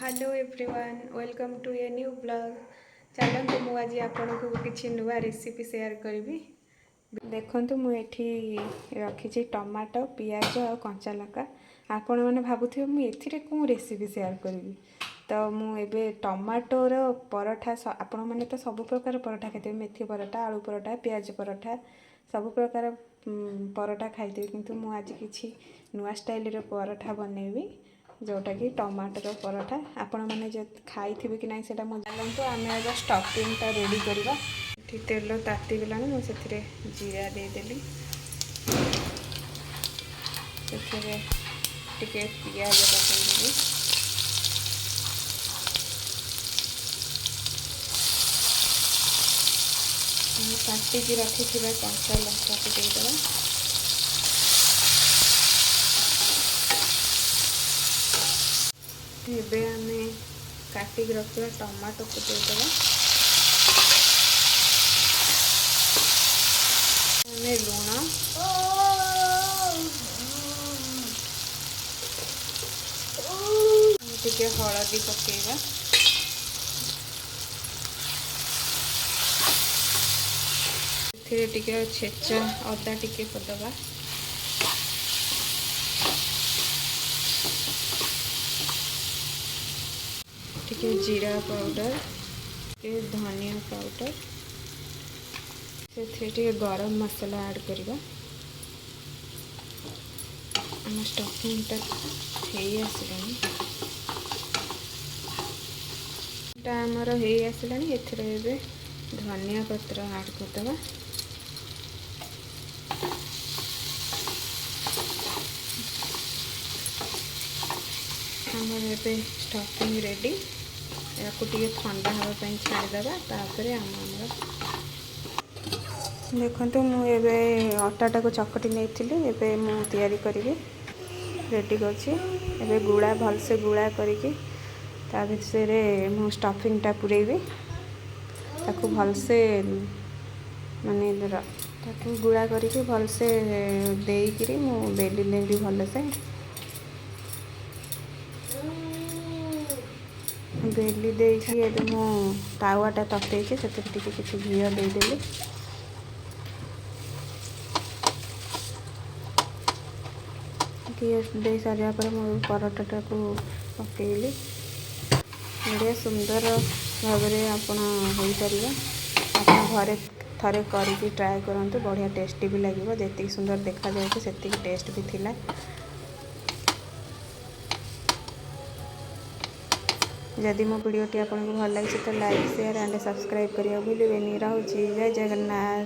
Hello everyone welcome to a new blog. चलते मु आज आपन को किसी नुआ रेसिपी शेयर करी। देखु मुझे रखी टमाटो पियाज और कंचा लंका। आपण मैंने भावुवे मुझे कौन रेसिपी शेयर करी। तो मुझे टमाटोर पराठा आपण मैंने तो सब प्रकार पराठा खाते मेथी पराठा आलू पराठा पियाज पराठा सब प्रकार पराठा खाई किंतु मु आज किसी नुआ स्टाइल पराठा बनैबी जोटा कि टमाटर पराठा। आपण मैंने जो खाई थे कि नहीं सेटा जानतु। आम आज स्टफिंगटा रेडी करवा। तेल ताती गला मुझे जीरा देदेली टिके पियाज पकईदेवी काटिकी रखी कंचा लंका देदेवा। एबे आमे काटिक रखा टमाटो को देदेवा। आमे लुण टिके हलदी पकेवा। टिके छेचा अदा टिके करदवा। टिके जीरा पाउडर टिके धनिया पाउडर से गरम मसला ऐड करवा। आम स्टफिंगटा आमर हो आसला। ए धनिया पत्र ऐड करदवा। आमर ए स्टफिंग रेडी। या ठंडा हाँपाई छाड़देवा। देखो मुझे अटाटा को चकटी नहीं एबे मु तैयारी करी रेडी कर गुड़ा भलसे गुड़ा करी मु स्टफिंगटा पुरेबी ताकू भलसे माने ताकू गुड़ा करी भलसे देकरी मु बेली लेंदी भलसे बेली देकी एबे मु तावाटा ततेची से किसी घी देदेली। दे सारा पर मु पराठा को पकेली बढ़िया सुंदर भाव में आपड़ घरे थरे करके ट्राए करंतु। बढ़िया टेस्टी भी लगे जी सुंदर देखा जाए से टेस्ट भी थिला। जदि मो वीडियोटी आपको भल लगी तो लाइक शेयर एंड सब्सक्राइब करिया भूलिए। रहुची जय जगन्नाथ।